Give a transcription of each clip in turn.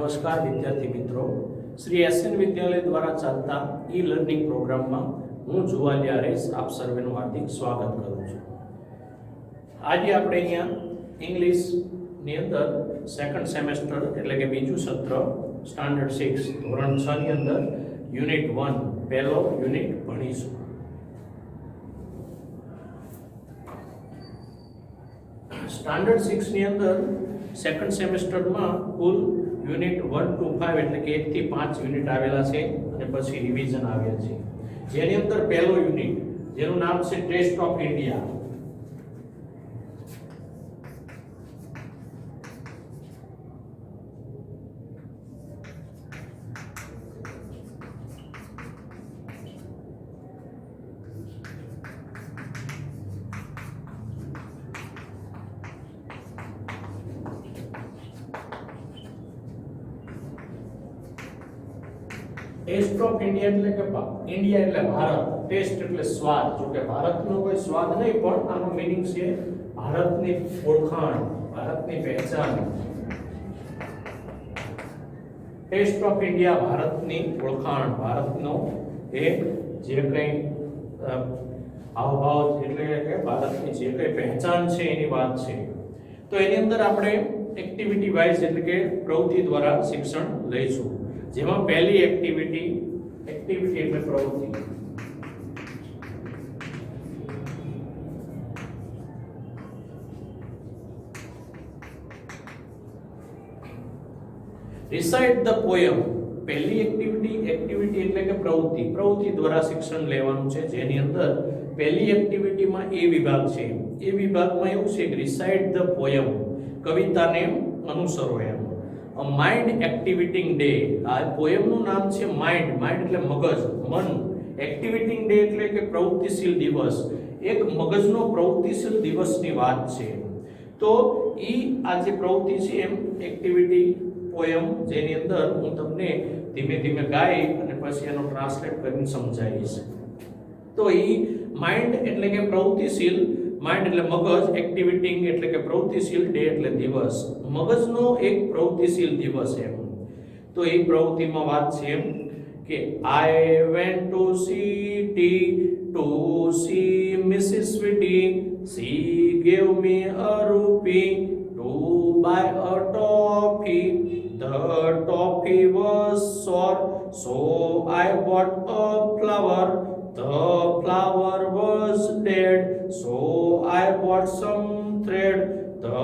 નમસ્કાર વિદ્યાર્થી મિત્રો, શ્રી એસએન વિદ્યાલય દ્વારા ચાલતા ઈ લર્નિંગ પ્રોગ્રામમાં હું જુવાલિયા રેસ આપ સર્વેનું હાર્દિક સ્વાગત કરું છું. આજે આપણે અહીંયા ઇંગ્લિશની અંદર સેકન્ડ સેમેસ્ટર એટલે કે બીજું સત્ર સ્ટાન્ડર્ડ 6 ધોરણ 6 ની અંદર યુનિટ 1 પહેલો યુનિટ ભણીશું. સ્ટાન્ડર્ડ 6 ની અંદર સેકન્ડ સેમેસ્ટરમાં કુલ યુનિટ 1 to 5 એટલે કે 1 થી 5 યુનિટ આવેલા છે અને પછી રિવિઝન આવ્યા છે, જેની અંદર પહેલો યુનિટ જેનું નામ છે taste of India. Taste of India એટલે કે ઇન્ડિયા એટલે ભારત, ટેસ્ટ એટલે સ્વાદ. જો કે ભારતનો કોઈ સ્વાદ નહીં, પણ આનો મીનિંગ છે ભારતની ઓળખાણ, ભારતની પહેચાન. ટેસ્ટ ઓફ ઇન્ડિયા ભારતની ઓળખાણ, ભારતનો એ જે કંઈ હાવભાવ એટલે કે ભારતની જે કંઈ પહેચાન છે એની વાત છે. તો એની અંદર આપણે એક્ટિવિટી વાઇઝ એટલે કે પ્રવૃત્તિ દ્વારા શિક્ષણ લઈશું, જેમાં પહેલી એક્ટિવિટી એટલે પ્રવૃત્તિ. Recite the poem. પહેલી એક્ટિવિટી એટલે કે પ્રવૃત્તિ દ્વારા શિક્ષણ લેવાનું છે, જેની અંદર પહેલી એક્ટિવિટીમાં એ વિભાગ છે. એ વિભાગમાં એવું છે કે રિસાઇટ ધ પોયમ, કવિતાને અનુસરો એમ. A mind activating day. આ પોયમનું નામ છે માઇન્ડ એટલે મગજ, મન. એક્ટિવેટિંગ ડે એટલે કે પ્રવૃત્તિશીલ દિવસ, એક મગજનો પ્રવૃત્તિશીલ દિવસની વાત છે. તો આ જે પ્રવૃત્તિ છે એમ એક્ટિવિટી પોયમ, જેની અંદર હું તમને ધીમે ધીમે ગાઈ અને પછી એનો ટ્રાન્સલેટ કરીને સમજાવીશ. તો માઇન્ડ એટલે કે પ્રવૃત્તિશીલ, માઇન્ડ એટલે મગજ, એક્ટિવિટિંગ એટલે કે પ્રવૃત્તિશીલ, ડે એટલે દિવસ, મગજનો એક પ્રવૃત્તિશીલ દિવસ એમ. તો એ પ્રવૃત્તિમાં વાત છે એમ કે I went to city to see Mrs Sweety, she gave me a rupee to buy a toffee, the toffee was sour so I bought a flower, the flower was dead so I bought some thread, the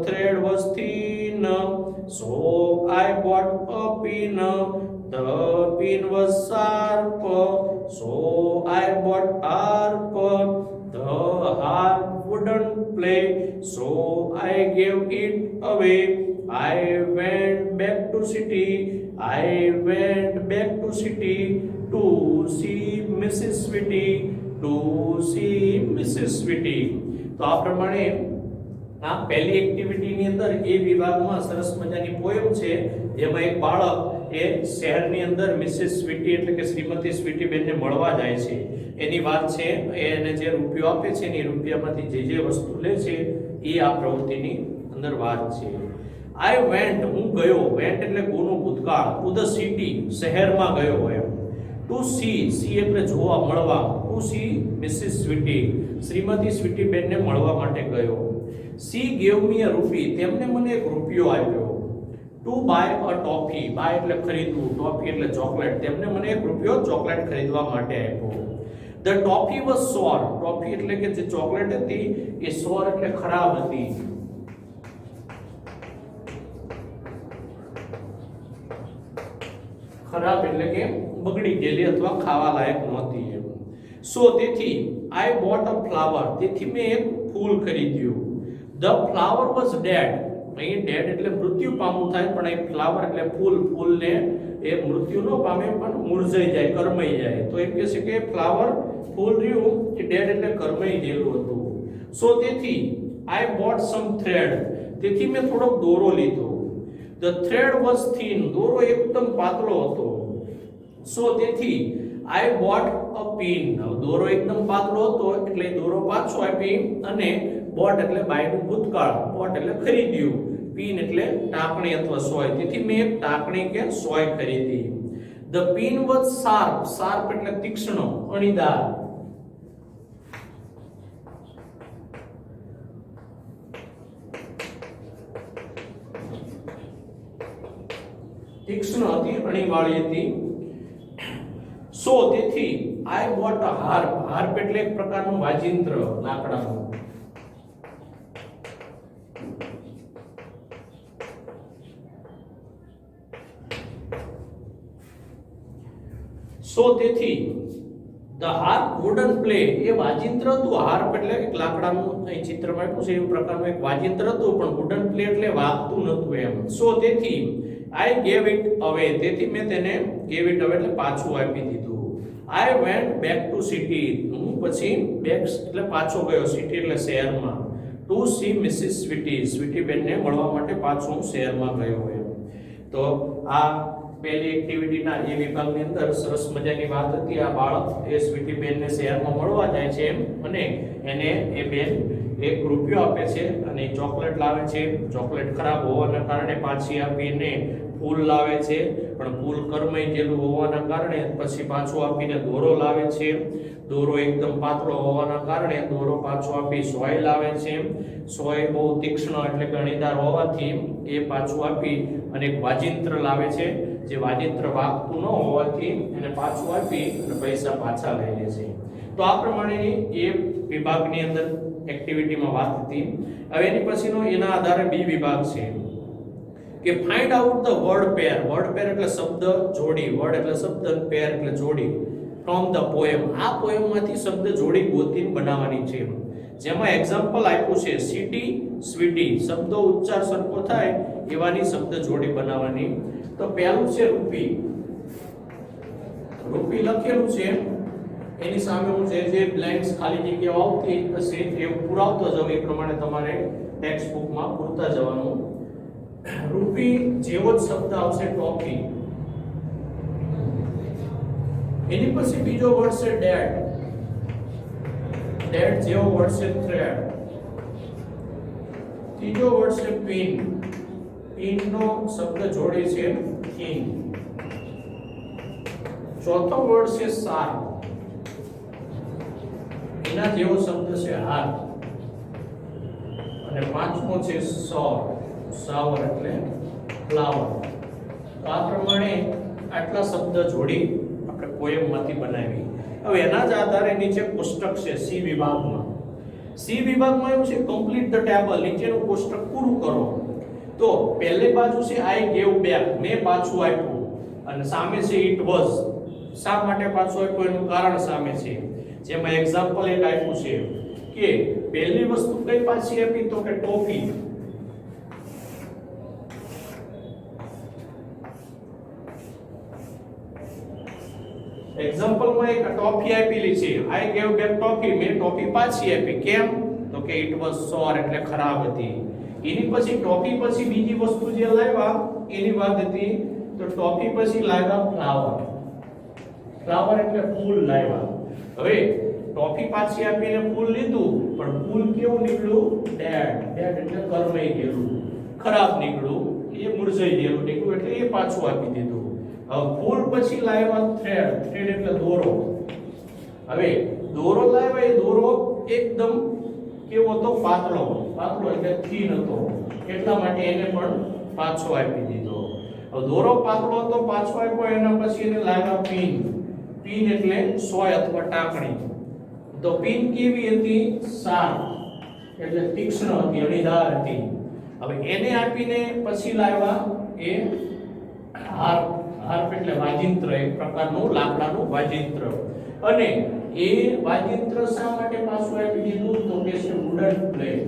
thread was thin so I bought a pin, the pin was sharp so I bought harp, the harp wouldn't play so I gave it away, I went back to city to see Mrs. Sweetie, તો આ પ્રમાણે આ પહેલી એક્ટિવિટીની અંદર એ વિભાગમાં સરસ મજાની poem છે, જેમાં એક બાળક એ શહેરની અંદર મિસિસ સ્વીટી એટલે કે શ્રીમતી સ્વીટી બેનને મળવા જાય છે એની વાત છે. એને જે રૂપિયો આપે છે ને એ રૂપિયામાંથી જે વસ્તુ લે છે એ આ પ્રવૃત્તિની અંદર વાત છે. આઈ વેન્ટ, હું ગયો, વેન્ટ એટલે ગોનું ભૂતકાળ, ટુ ધ સિટી, શહેરમાં ગયો એમ. ટુ સી એટલે જોવા, મળવા, to see Mrs Sweety, Shrimati Sweety બેનને મળવા માટે ગયો. સી ગેવ મી અ રૂપી, તેમને મને એક રૂપિયો આપ્યો. To buy a toffee, buy એટલે ખરીદવું, ટોફી એટલે ચોકલેટ, તેમને મને એક રૂપિયો ચોકલેટ ખરીદવા માટે આપ્યો. ધ ટોફી વોઝ સોર, ટોફી એટલે કે જે ચોકલેટ હતી એ સોર એટલે ખરાબ હતી. ખરાબ એટલે કે બગડી ગયેલી અથવા ખાવા લાયક નહોતી એમ. સો તેથી આઈ બોટ અ ફ્લાવર, તેથી મેં એક ફૂલ ખરીદ્યું. ધ ફ્લાવર વોઝ ડેડ, અહીં ડેડ એટલે મૃત્યુ પામવું થાય, પણ અહીં ફ્લાવર એટલે ફૂલ, ફૂલને એ મૃત્યુ ન પામે પણ મુરઝાઈ જાય, કરમાઈ જાય. તો એમ કહે છે કે ફ્લાવર, ફૂલ રહ્યું એ ડેડ એટલે કરમાઈ ગયેલું હતું. સો તેથી આઈ બોટ સમ થ્રેડ, તેથી મેં થોડોક દોરો લીધો. ધ થ્રેડ વોઝ થિન, દોરો એકદમ પાતળો હતો. સો તેથી આઈ બોટ અ પિન, દોરો એકદમ પાતળો હતો એટલે દોરો પાછો આપી અને બોટ એટલે બાયનું ભૂતકાળ, બોટ એટલે ખરીદ્યું. પીન એટલે ટાંકણી અથવા સોય, તેથી મેં એક ટાંકણી કે સોય ખરીદી. The pin was sharp, sharp એટલે તીક્ષ્ણ, અણીદાર. તીક્ષ્ણ હતી, અણીવાળી હતી. સો તેથી આઈ બોટ અ હાર્પ, હાર્પ એટલે એક પ્રકારનું વાજિંત્ર લાકડાનું. સો તેથી ધ હાર્પ વુડન પ્લે, એ વાજિંત્ર હતું. હાર્પ એટલે એક લાકડાનું, અહીં ચિત્રમાં આપ્યું છે એવું પ્રકારનું એક વાજિંત્ર હતું, પણ વુડન પ્લે એટલે વાગતું નહોતું એમ. સો તેથી આઈ ગેવ ઇટ અવે, તેથી મેં તેને ગેવ ઇટ અવે એટલે પાછું આપી દીધું. I went back to city, હું પછી બેક એટલે પાછો ગયો, સિટી એટલે શહેરમાં. To see Mrs Sweety, Sweety બેનને મળવા માટે પાછો હું શહેરમાં ગયો એમ. તો આ પહેલી એક્ટિવિટીના એ વિભાગની અંદર સરસ મજાની વાત હતી. આ બાળક એ સ્વીટી બેનને શહેરમાં મળવા જાય છે એમ, અને એને એ બેન ₹1 આપે છે અને ચોકલેટ લાવે છે. ચોકલેટ ખરાબ હોવાના કારણે પાછી આપીને ફૂલ લાવે છે, પણ ફૂલ કરમાઈ ગયેલું હોવાના કારણે પછી પાછું આપીને દોરો લાવે છે. દોરો એકદમ પાતળો હોવાના કારણે દોરો પાછો આપી સોય લાવે છે. સોય બહુ તીક્ષ્ણ એટલે ગણીદાર હોવાથી એ પાછું આપી અને એક વાજિંત્ર લાવે છે, જે વાજિંત્ર વાગતું ન હોવાથી એને પાછું આપી અને પૈસા પાછા લઈ લે છે. તો આ પ્રમાણેની એ વિભાગની અંદર એક્ટિવિટીમાં વાત હતી. હવે એની પછીનો એના આધારે બી વિભાગ છે કે find out the word pair. Word pair એટલે શબ્દ જોડી, વર્ડ એટલે શબ્દ, પેર એટલે જોડી. ફ્રોમ ધ પોએમ, આ પોએમમાંથી શબ્દ જોડી ગોતીને બનાવવાની છે. જેમાં એક્ઝામ્પલ આપ્યું છે સિટી, સ્વીટી, શબ્દો ઉચ્ચાર સરખો થાય એવાની શબ્દ જોડી બનાવવાની. તો પહેલું છે રૂપી. રૂપી લખેલું છે, એની સામે હું જે બ્લેન્ક્સ ખાલી જગ્યાઓ આવતી હશે એ પુરાવતો જાઉં, એ પ્રમાણે તમારે ટેક્સ્ટ બુકમાં પૂરતા જવાનું. રૂપી જેવો જ શબ્દ આવશે ટોપી. એની પછી બીજો વર્ડ છે ડેડ. ડેડ જેવો વર્ડ છે થ્રેડ. ત્રીજો વર્ડ છે પિન. પિન નો શબ્દ જોડે છે કિંગ. ચોથો વર્ડ છે શાર્પ. એના જેવો શબ્દ છે હાર. અને પાંચમો છે સોર. સાવર એટલે ફ્લાવર. તો આ પ્રમાણે આટલા શબ્દ જોડી આપણે પોએમમાંથી બનાવી. હવે એના જ આધારે નીચે કોષ્ટક છે સી વિભાગમાં. સી વિભાગમાં એવું છે કમ્પ્લીટ ધ ટેબલ, નીચેનું કોષ્ટક પૂરું કરો. તો પહેલી બાજુ છે આઈ ગેવ બેક, મેં પાછું આપ્યું, અને સામે છે ઇટ વોઝ. શા માટે પાછું આપ્યું એનું કારણ સામે છે. જેમાં એક્ઝામ્પલ એક આપ્યું છે કે પહેલી વસ્તુ કઈ પાછી આપી, તો કે ટોફી. એક્ઝામ્પલમાં એક ટોફી આપેલી છે, આઈ ગેવ બેક ટોફી, મેં ટોફી પાછી આપી. કેમ? તો કે ઇટ વોઝ સોર એટલે ખરાબ હતી. એની પછી ટોફી પછી બીજી વસ્તુ જે લાવ્યા એની વાત હતી. તો ટોફી પછી લાવ્યા ફ્લાવર. ફ્લાવર એટલે ફૂલ લાવ્યા. હવે ટોફી પાછી આપીને ફૂલ લીધું, પણ ફૂલ કેવું નીકળ્યું? ડેડ. ડેડ એટલે કરમાઈ ગયેલું, ખરાબ નીકળ્યું, એ મુરઝાઈ ગયેલું નીકળ્યું, એટલે એ પાછું આપી દીધું. હવે ફૂલ પછી લાવ્યા થ્રેડ. થ્રેડ એટલે દોરો. હવે દોરો લાવ્યા, એ દોરો એકદમ કેવો હતો? પાતળો. પાતળો એટલે થીન હતો, એટલા માટે એને પણ પાછો આપી દીધો. હવે દોરો પાતળો હતો, પાછો આપ્યો. એના પછી એને લાવ્યા પિન. પિન એટલે સોય અથવા ટાંકણી. તો પિન કેવી હતી? શાર્પ એટલે તીક્ષ્ણ હતી, અણીદાર હતી. હવે એને આપીને પછી લાવ્યા એ હાર્પ. હાર્પ એટલે વાજિંત્ર, એક પ્રકારનું લાકડાનું વાજિંત્ર. અને એ વાજિંત્ર શા માટે પાછું આપી દીધું? તો કે છે વુડન પ્લેટ.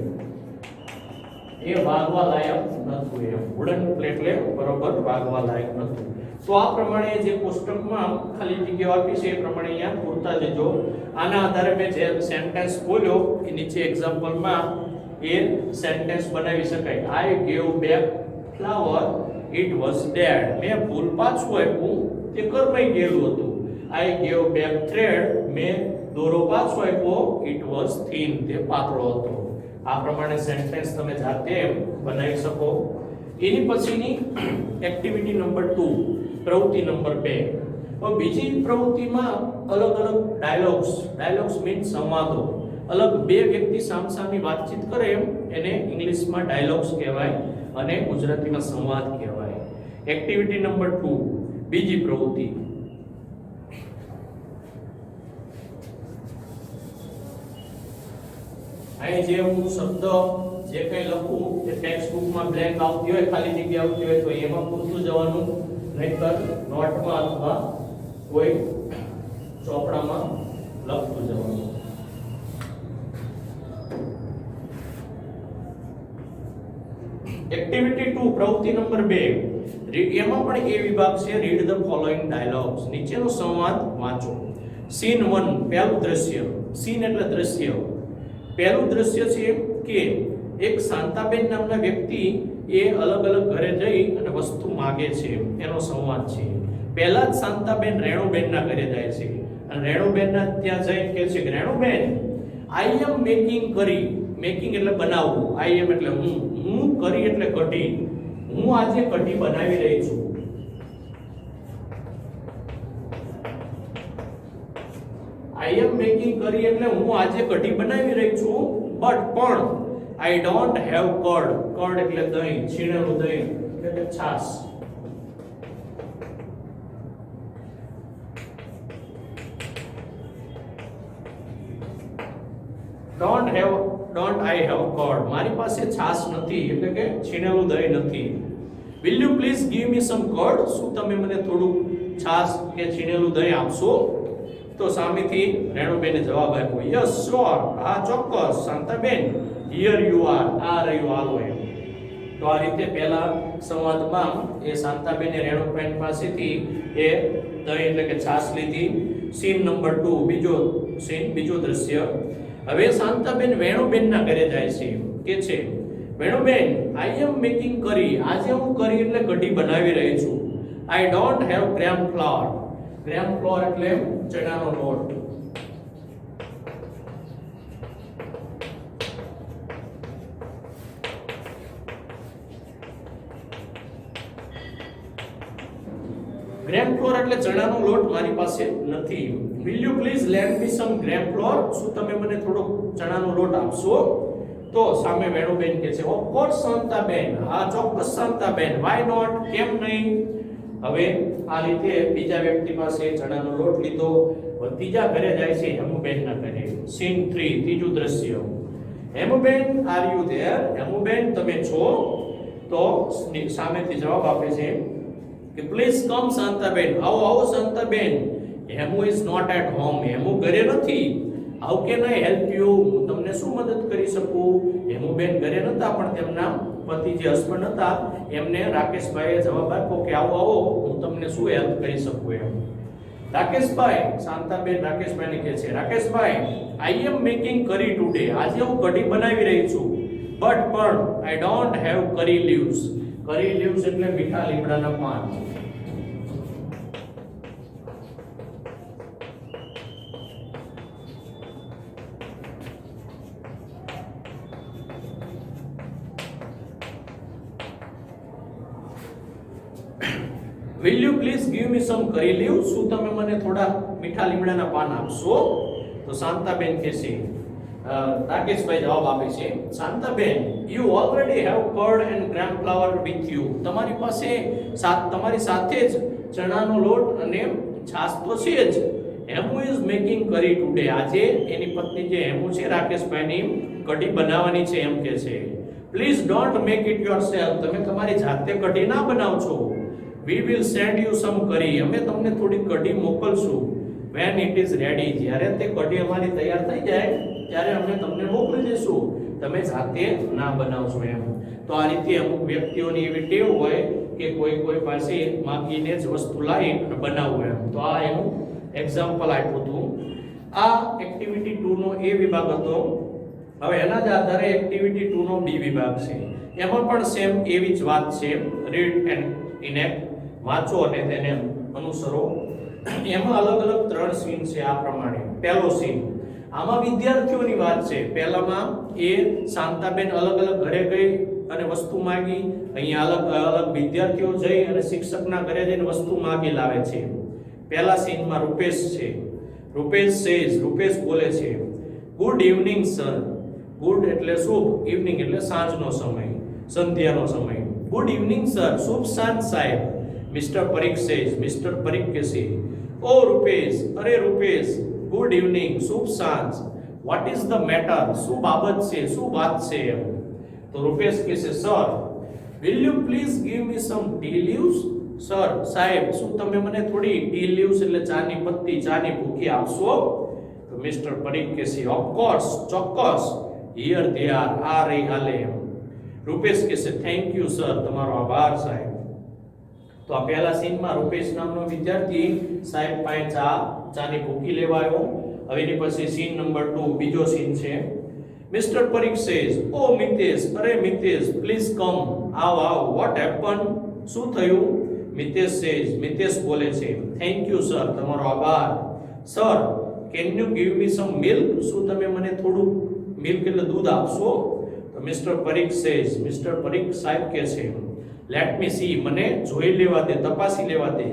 એ વાગવા લાયક નહોતું. એ વુડન પ્લેટ એટલે બરોબર વાગવા લાયક નહોતું. તો આ પ્રમાણે જે કોષ્ટકમાં ખાલી જગ્યાઓ આપી છે એ પ્રમાણે અહીંયા પૂરતા જજો. આના આધારે મેં જે સેન્ટેન્સ બોલ્યો એ નીચે એક્ઝામ્પલમાં એ સેન્ટેન્સ બનાવી શકાય. I gave back flower, it was dead. મેં ફૂલ પાછું આપ્યું, તે કરમાઈ ગયેલું હતું. આઈ ગેવ બેક થ્રેડ, મેં દોરો પાછો આપ્યો, ઇટ વોઝ થીન, તે પાતળો હતો. આ પ્રમાણે સેન્ટેન્સ તમે જાતે બનાવી શકો. એની પછીની એક્ટિવિટી નંબર 2, પ્રવૃત્તિ નંબર 2. તો બીજી પ્રવૃત્તિમાં અલગ અલગ ડાયલોગ્સ મીન્સ સંવાદો, અલગ બે વ્યક્તિ સામસામી વાતચીત કરે એને ઇંગ્લિશમાં ડાયલોગ્સ કહેવાય અને ગુજરાતીમાં સંવાદ કહેવાય. એક્ટિવિટી નંબર 2, બીજી પ્રવૃત્તિ. અહીં જે હું શબ્દ જે કંઈ લખું એ ટેક્સ્ટ બુકમાં બ્લેન્ક આવતી હોય, ખાલી જગ્યા આવતી હોય તો એમાં પૂરતું જવાનું, નહીંતર નોટમાં અથવા કોઈ ચોપડામાં લખતું જવાનું. એક્ટિવિટી 2, પ્રવૃત્તિ નંબર 2. એમાં પણ એ વિભાગ છે રીડ ધ ફોલોઈંગ ડાયલોગ્સ. નીચેનો સંવાદ વાંચો. સીન 1, પહેલું દ્રશ્ય. સીન એટલે દ્રશ્ય. પહેલું દ્રશ્ય છે કે એક શાંતાબેન નામના વ્યક્તિ એ અલગ અલગ ઘરે જઈ અને વસ્તુ માગે છે, એનો સંવાદ છે. પહેલા જ શાંતાબેન રેણુબેનના ઘરે જાય છે અને રેણુબેનના ત્યાં જઈને કહે છે કે રેણુબેન, આઈ એમ મેકિંગ કરી. મેકિંગ એટલે બનાવવું, આઈ એમ એટલે હું કરી એટલે કઢી. હું આજે કઢી બનાવી રહી છું. આઈ એમ મેકિંગ કરી એટલે હું આજે કઢી બનાવી રહી છું, પણ I don't have curd. Curd એટલે દહીં, છીણેલું દહીં એટલે છાશ. Don't I have curd. મારી પાસે છાશ નથી એટલે કે છીણેલું દહીં નથી. Will you please give me some curd. શું તમે મને થોડું છાશ કે છીણેલું દહીં આપશો? તો સામેથી રેણુબેને જવાબ આપ્યો, યસ શ્યોર, હા ચોક્કસ શાંતાબેન, હિયર યુ આર, આ રહ્યું હાલો એમ. તો આ રીતે પહેલા સંવાદમાં એ શાંતાબેને રેણુબેન પાસેથી એ દહીં એટલે કે છાશ લીધી. સીન નંબર 2, બીજો દ્રશ્ય. હવે શાંતાબેન વેણુબેનના ઘરે જાય છે, કે છે વેણુબેન, આઈ એમ મેકિંગ કરી. આજે હું કરી એટલે કઢી બનાવી રહી છું. આઈ don't have gram flower. Gram floor એટલે ચણાનો લોટ. ગ્રામ ફ્લોર એટલે ચણાનો લોટ મારી પાસે નથી. Will you please lend me some gram flour. શું તમે મને થોડો ચણાનો લોટ આપશો? તો સામે વેણુબેન કહે છે, ઓફ કોર્સ શાંતાબેન, હા ચોક્કસ શાંતાબેન, વાય નોટ, કેમ નહીં. હવે આ રીતે બીજા વ્યક્તિ પાસે ચણાનો લોટ લીધો. ત્રીજા ઘરે જાય છે, હેમુબેનના ઘરે. સીન 3, ત્રીજું દ્રશ્ય. હેમુબેન, આર યુ ધેર. હેમુબેન, તમે છો? તો સામેથી જવાબ આપે છે કે પ્લીઝ કમ શાંતાબેન. આવો Shantaben. Hemu is not at home. Hemu ઘરે નથી. How can I help you. હું તમને શું મદદ કરી શકું? હેમુબેન ઘરે નતા, પણ તેમના પતિ જે હસબન્ડ હતા એમને રાકેશભાઈએ જવાબ આપ્યો કે આવો હું તમને શું હેલ્પ કરી શકું એમ. રાકેશભાઈ, શાંતાબેન રાકેશભાઈને કહે છે, રાકેશભાઈ, આઈ એમ મેકિંગ કરી ટુડે. આજે હું કઢી બનાવી રહી છું, પણ આઈ ડોન્ટ હેવ કરી લીવ્સ. કરી લીવ્સ એટલે મીઠા લીમડાના પાન. Will you please give me some curry leaves? શું તમે મને થોડા મીઠા લીમડાના પાન આપશો? તો શાંતાબેન કહે છે, રાકેશભાઈ જવાબ આપે છે, Shantaben, you already have curd and gram flour with you. તમારી પાસે તમારી સાથે જ ચણાનો લોટ અને છાશ તો છે જ. Hemu is making curry today. આજે એની પત્ની જે હેમુ છે રાકેશભાઈની કઢી બનાવવાની છે એમ કહે છે. Please don't make it yourself. તમે તમારી જાતે કઢી ના બનાવજો. We will send you some curry. અમે તમને થોડી કઢી મોકલશું. When it is ready. જ્યારે તે કઢી અમારી તૈયાર થઈ જાય ત્યારે અમે તમને મોકલી દઈશું. તમે જાતે ના બનાવશો એમ. તો આ રીતે અમુક વ્યક્તિઓની એવી ટેવ હોય કે કોઈ પાસે માગીને જ વસ્તુ લાવી અને બનાવવું એમ. તો આ એનું એક્ઝામ્પલ આપ્યું હતું. આ એક્ટિવિટી 2 નો એ વિભાગ હતો. હવે એના જ આધારે એક્ટિવિટી 2 નો બી વિભાગ છે. એમાં પણ સેમ એવી જ વાત છે. Read and enact. વાંચો અને તેને અનુસરો. એમાં અલગ અલગ 3 સીન છે આ પ્રમાણે. પહેલો સીન, આમાં વિદ્યાર્થીઓની વાત છે. પહેલામાં એ શાંતાબેન અલગ અલગ ઘરે ગઈ અને વસ્તુ માંગી, અહીંયા અલગ અલગ વિદ્યાર્થીઓ જઈ અને શિક્ષકના ઘરે જઈને વસ્તુ માંગી લાવે છે. પહેલા સીનમાં રૂપેશ છે. રૂપેશ સેઝ, રૂપેશ બોલે છે, ગુડ ઇવનિંગ સર. ગુડ એટલે શુભ, ઇવનિંગ એટલે સાંજનો સમય, સંધ્યાનો સમય. ગુડ ઇવનિંગ સર, શુભ સાંજ સાહેબ. Mister Parikh says, Mr Parikh કહેશે, ઓ રૂપેશ, અરે રૂપેશ, ગુડ ઇવનિંગ, શુભ સાંજ. વોટ ઇઝ ધ મેટર, શું બાબત છે, શું વાત છે એમ. તો રૂપેશ કહેશે, sir will you please give me some tea leaves. Sir, સાહેબ, શું તમે મને થોડી ટી લીવ્સ એટલે ચાની પત્તી, ચાની ભૂકી આપશો? તો મિસ્ટર પરીખ કહેશે, ઓફ કોર્સ, ચોક્કસ, હિયર દે આર, આ રહી હાલે એમ. રૂપેશ કહેશે, થેન્ક યુ સર, તમારો આભાર સાહેબ. તો આ પહેલા સીનમાં રૂપેશ નામનો વિદ્યાર્થી સાહેબ પાસે ચાની ભૂકી લેવા આવ્યો. હવે એની પછી સીન નંબર 2, બીજો સીન છે. મિસ્ટર પરીખ સેઝ, ઓ મિતેશ, અરે મિતેશ, પ્લીઝ કમ, આવ આવ. વોટ હેપન, શું થયું? મિતેશ સેઝ, મિતેશ બોલે છે, થેન્ક યુ સર, તમારો આભાર. Sir, can you give me some milk, શું તમે મને થોડું મિલ્ક એટલે દૂધ આપશો? તો Mr Parikh says, Mr Parikh સાહેબ કહે છે, લેટ મી સી, મને જોઈ લેવા દે, તપાસી લેવા દે.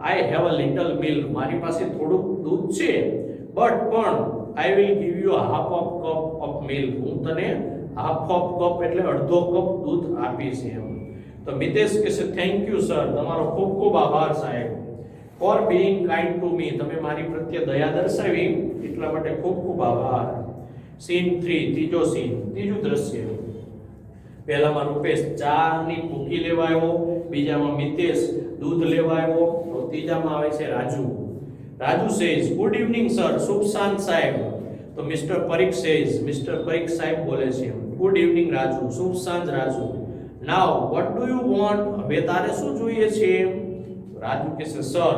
I have a little milk, મારી પાસે થોડુંક દૂધ છે, બટ પણ I will give you half of cup of milk, હું તને હાફ ઓફ કપ એટલે અડધો કપ દૂધ આપીશ એમ. તો મિતેશ કહેશે, થેન્ક યુ સર, તમારો ખૂબ ખૂબ આભાર સાહેબ, for being kind to me, તમે મારી પ્રત્યે દયા દર્શાવી એટલા માટે ખૂબ ખૂબ આભાર. સીન 3, ત્રીજો સીન, ત્રીજું દ્રશ્ય. પહેલામાં રૂપેશ ચાની ભૂકી લેવા આવ્યો, બીજામાં મિતેશ દૂધ લેવા આવ્યો, તો ત્રીજામાં આવે છે Raju. Raju says, good evening sir, શુભ સાંજ સાહેબ. તો Mr Parikh says, Mr Parikh સાહેબ બોલે છે, ગુડ ઇવનિંગ રાજુ, શુભ સાંજ Raju. Now what do you want, હવે તારે શું જોઈએ છે? રાજુ કહેશે, sir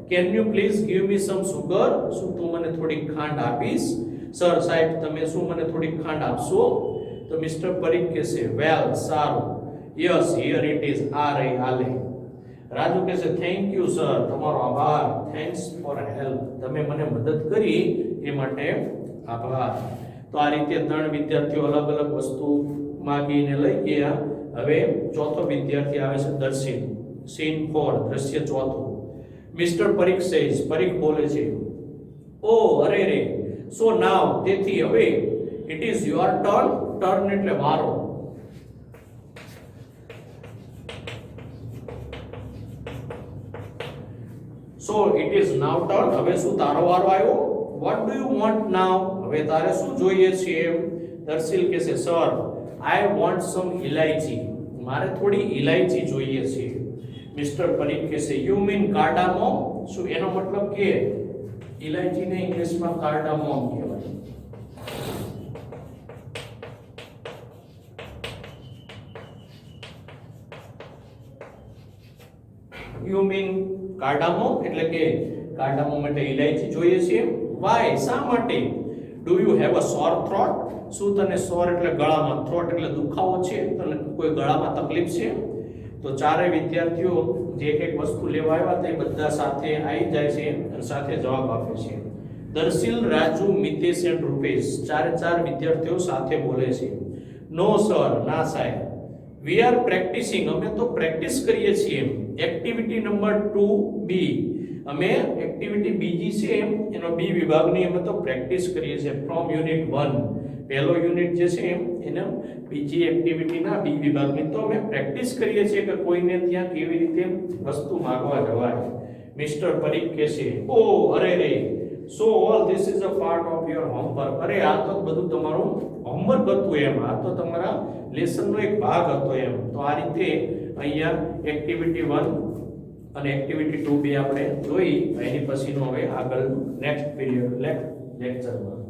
can you please give me some sugar, શું તું મને થોડી ખાંડ આપીશ? સર, સાહેબ, તમે શું મને થોડી ખાંડ આપશો? તો મિસ્ટર પરીખ કહેશે, વેલ, સારું, યસ, હિયર ઇટ ઇઝ, આ રહી હાલે. રાજુ કહેશે, થેન્ક યુ સર, તમારો આભાર, થેન્ક્સ ફોર હેલ્પ, તમે મને મદદ કરી એ માટે આભાર. તો આ રીતે 3 વિદ્યાર્થીઓ અલગ અલગ વસ્તુ માંગીને લઈ ગયા. હવે ચોથો વિદ્યાર્થી આવે છે દર્શિલ. સીન 4, દ્રશ્ય ચોથું. મિસ્ટર પરીખ સેઝ, પરીખ બોલે છે, ઓ અરે રે, સો નાવ, તેથી હવે it is your turn. Turn એટલે વારો. So it is now turn, હવે શું તારો વારો આવ્યો? વોટ ડુ યુ વોન્ટ નાવ, હવે તારે શું જોઈએ છે? દર્શિલ કહેશે, સર આઈ વોન્ટ સમ ઇલાયચી, મારે થોડી ઇલાયચી જોઈએ છે. મિસ્ટર પરીખ કહેશે, યુ મીન કાર્ડામોમ, શું એનો મતલબ કે ઇલાયચીને ઇંગ્લિશમાં કાર્ડામોમ કહેવાય. યુ મીન કાર્ડામોમ એટલે કે કાર્ડામોમ એટલે ઇલાયચી જોઈએ છે. વાય, શા માટે? ડુ યુ હેવ અ સોર થ્રોટ, શું તને સોર એટલે ગળામાં, થ્રોટ એટલે દુખાવો છે, તને કોઈ ગળામાં તકલીફ છે? તો ચારે વિદ્યાર્થીઓ જે એક વસ્તુ લેવા આવ્યા તે બધા સાથે આવી જાય છે અને સાથે જવાબ આપે છે. દર્શિલ, રાજુ, મિતેશ એન્ડ રૂપેશ, ચાર વિદ્યાર્થીઓ સાથે બોલે છે. નો સર, ના સાહેબ, વી આર પ્રેક્ટિસિંગ, અમે તો પ્રેક્ટિસ કરીએ છીએ. એક્ટિવિટી નંબર 2B, અમે એક્ટિવિટી બીજી છે એનો B વિભાગની અમે તો પ્રેક્ટિસ કરીએ છીએ ફ્રોમ યુનિટ 1. પહેલો યુનિટ જે છે એને બીજી એક્ટિવિટીના B વિભાગની તો અમે પ્રેક્ટિસ કરીએ છીએ કે કોઈને ત્યાં કેવી રીતે વસ્તુ માંગવા જવાય. મિસ્ટર પરીખ કહેશે, ઓ અરે રે, સો all this is a part of your homework, અરે આ તો બધું તમારું હોમવર્ક હતું એમ, આ તો તમારા લેસનનો એક ભાગ હતો એમ. તો આ રીતે અહીંયા એક્ટિવિટી 1 અને એક્ટિવિટી 2B આપણે જોઈ. એની પછીનો હવે આગળ નેક્સ્ટ પીરિયડ લેક્ચરમાં